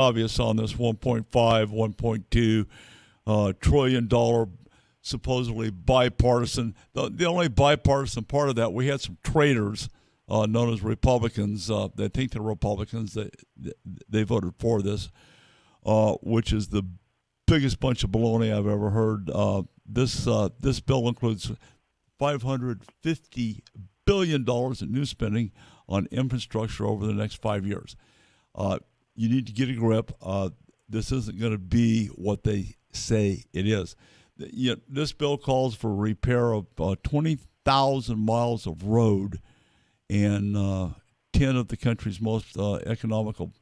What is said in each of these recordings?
obvious on this 1.2 trillion dollar supposedly bipartisan. The only bipartisan part of that, we had some traitors known as Republicans. They think they're Republicans. They voted for this, which is the biggest bunch of baloney I've ever heard. This bill includes $550 billion in new spending on infrastructure over the next 5 years. You need to get a grip. This isn't going to be what they say it is. This bill calls for repair of 20,000 miles of road and 10 of the country's most economical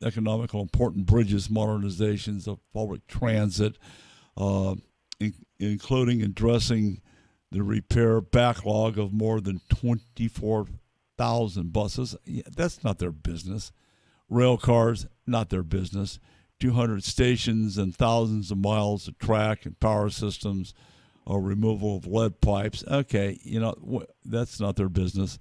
important bridges, modernizations of public transit, including addressing the repair backlog of more than 24,000 buses. That's not their business. Rail cars, not their business. 200 stations and thousands of miles of track and power systems, or removal of lead pipes. Okay, that's not their business.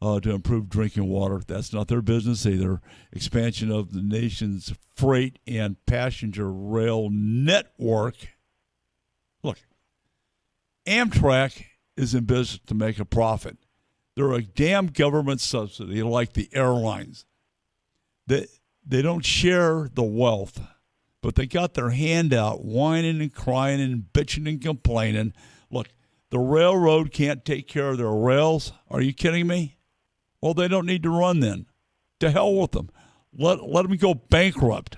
To improve drinking water, that's not their business either. Expansion of the nation's freight and passenger rail network. Look, Amtrak is in business to make a profit. They're a damn government subsidy like the airlines. They don't share the wealth, but they got their hand out, whining and crying and bitching and complaining. Look, the railroad can't take care of their rails. Are you kidding me? Well, they don't need to run then. To hell with them. Let them go bankrupt.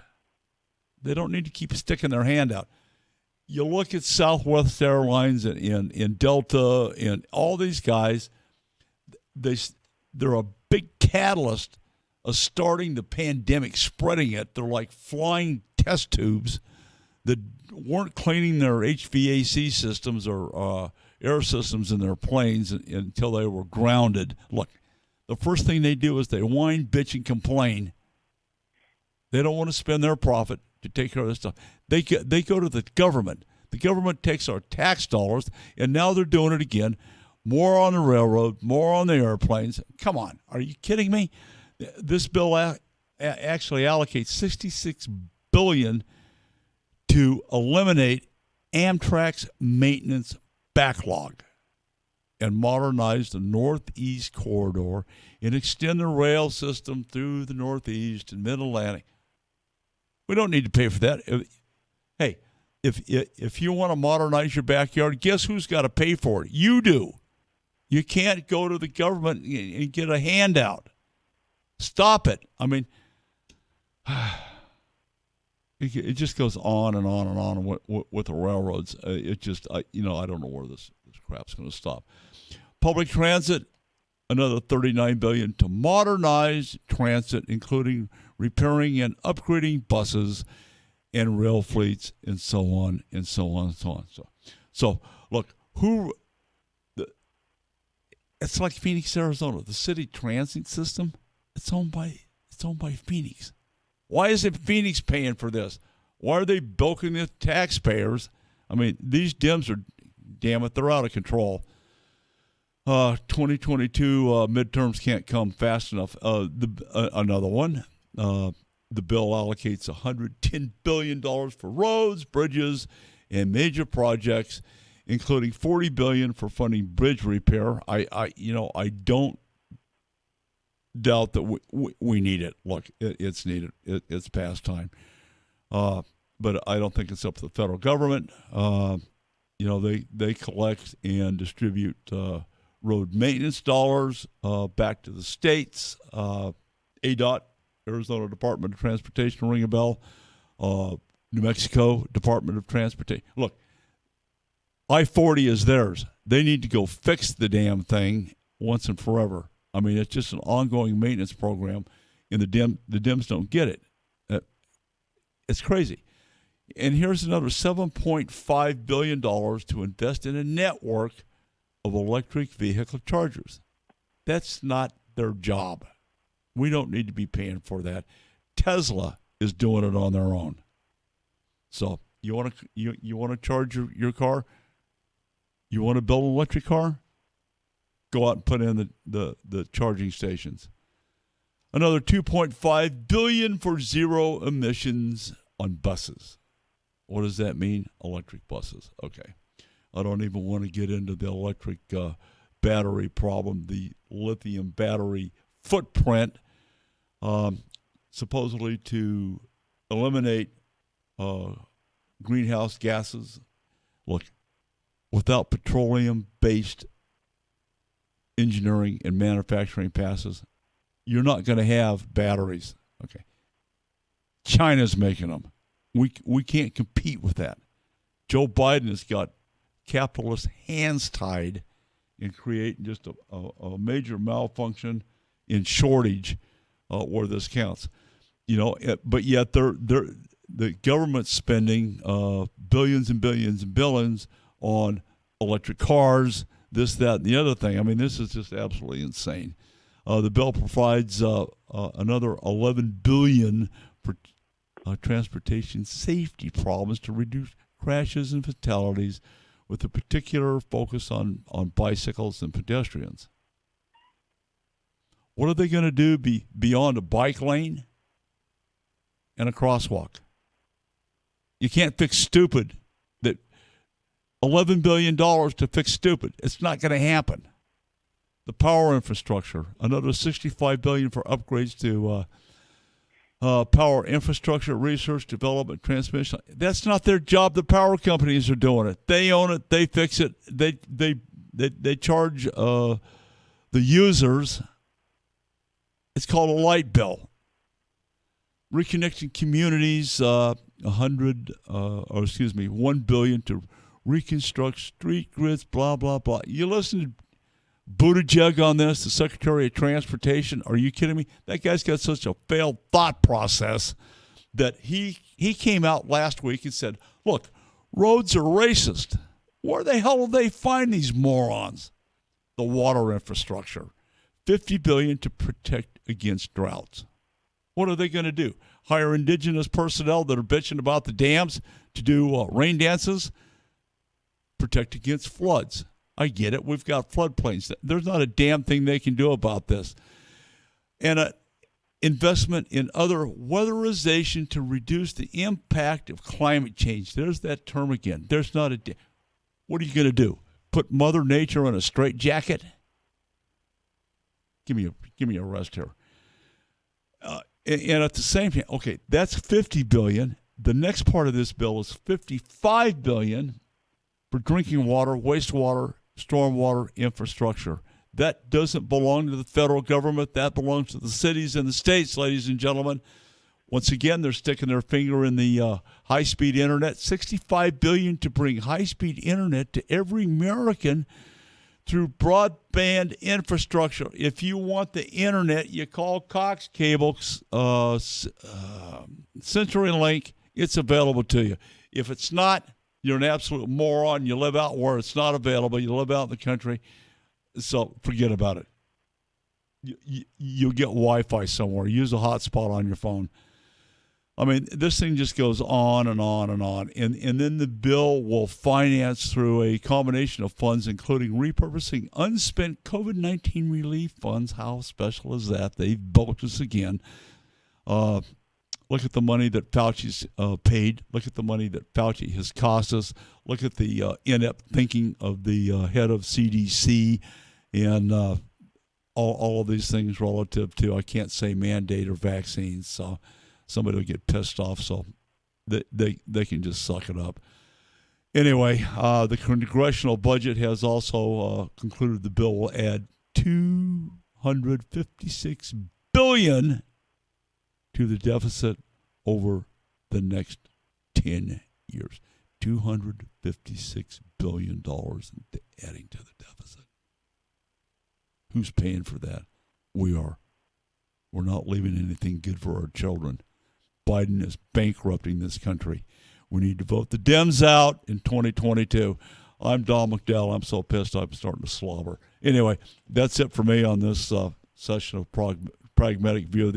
They don't need to keep sticking their hand out. You look at Southwest Airlines and Delta and all these guys, they're a big catalyst of starting the pandemic, spreading it. They're like flying test tubes that weren't cleaning their HVAC systems or air systems in their planes until they were grounded. Look, the first thing they do is they whine, bitch, and complain. They don't want to spend their profit to take care of this stuff. They go to the government. The government takes our tax dollars, and now they're doing it again. More on the railroad, more on the airplanes. Come on, are you kidding me? This bill actually allocates $66 billion to eliminate Amtrak's maintenance backlog and modernize the Northeast Corridor and extend the rail system through the Northeast and Mid-Atlantic. We don't need to pay for that. Hey, if you want to modernize your backyard, guess who's got to pay for it? You do. You can't go to the government and get a handout. Stop it. I mean, it just goes on and on and on with the railroads. It just, I don't know where this crap's going to stop. Public transit, another $39 billion to modernize transit, including repairing and upgrading buses and rail fleets, and so on and so on and so on. So look, it's like Phoenix, Arizona. The city transit system, it's owned by Phoenix. Why isn't Phoenix paying for this? Why are they bilking the taxpayers? I mean, these Dems are, damn it, they're out of control. 2022 midterms can't come fast enough. Another one. The bill allocates $110 billion for roads, bridges, and major projects, including $40 billion for funding bridge repair. I don't doubt that we need it. Look, it's needed. It's past time. But I don't think it's up to the federal government. They collect and distribute road maintenance dollars back to the states. ADOT, Arizona Department of Transportation, ring a bell. New Mexico Department of Transportation. Look, I-40 is theirs. They need to go fix the damn thing once and forever. I mean, it's just an ongoing maintenance program, and the Dems don't get it. It's crazy. And here's another $7.5 billion to invest in a network of electric vehicle chargers. That's not their job. We don't need to be paying for that. Tesla is doing it on their own. So you want to charge your car? You want to build an electric car? Go out and put in the charging stations. Another $2.5 billion for zero emissions on buses. What does that mean? Electric buses. Okay. I don't even want to get into the electric battery problem, the lithium battery footprint, supposedly to eliminate greenhouse gases. Look, without petroleum-based engineering and manufacturing passes, you're not going to have batteries. Okay. China's making them. We can't compete with that. Joe Biden has got capitalist hands tied in creating just a major malfunction in shortage where this counts. But yet the government's spending billions and billions and billions on electric cars, this, that, and the other thing. I mean, this is just absolutely insane. The bill provides another $11 billion for transportation safety problems to reduce crashes and fatalities, with a particular focus on bicycles and pedestrians. What are they going to do beyond a bike lane and a crosswalk? You can't fix stupid. That $11 billion to fix stupid. It's not going to happen. The power infrastructure, another $65 billion for upgrades to power infrastructure, research, development, transmission. That's not their job. The power companies are doing it. They own it. They fix it. They charge the users. It's called a light bill. Reconnecting communities, $1 billion to reconstruct street grids. Blah blah blah. You listen to Buttigieg on this, the Secretary of Transportation. Are you kidding me? That guy's got such a failed thought process that he came out last week and said, look, roads are racist. Where the hell do they find these morons? The water infrastructure. $50 billion to protect against droughts. What are they going to do? Hire indigenous personnel that are bitching about the dams to do rain dances? Protect against floods. I get it. We've got floodplains. There's not a damn thing they can do about this. And an investment in other weatherization to reduce the impact of climate change. There's that term again. There's not a. What are you going to do? Put Mother Nature in a straitjacket? Give me a rest here. And at the same time, okay, that's $50 billion. The next part of this bill is $55 billion for drinking water, wastewater, stormwater infrastructure. That doesn't belong to the federal government. That belongs to the cities and the states, ladies and gentlemen. Once again, they're sticking their finger in the high-speed internet. $65 billion to bring high-speed internet to every American through broadband infrastructure. If you want the internet, you call Cox Cable, CenturyLink. It's available to you. If it's not, you're an absolute moron. You live out where it's not available. You live out in the country. So forget about it. You'll get Wi-Fi somewhere. Use a hotspot on your phone. I mean, this thing just goes on and on and on. And then the bill will finance through a combination of funds, including repurposing unspent COVID-19 relief funds. How special is that? They've bulked us again. Look at the money that Fauci's paid. Look at the money that Fauci has cost us. Look at the inept thinking of the head of CDC and all of these things relative to, I can't say mandate or vaccines, so somebody will get pissed off, so they can just suck it up. Anyway, the congressional budget has also concluded the bill will add $256 billion to the deficit over the next 10 years. $256 billion adding to the deficit. Who's paying for that? We are. We're not leaving anything good for our children. Biden is bankrupting this country. We need to vote the Dems out in 2022. I'm Don McDowell. I'm so pissed I'm starting to slobber. Anyway, that's it for me on this session of Pragmatic View of the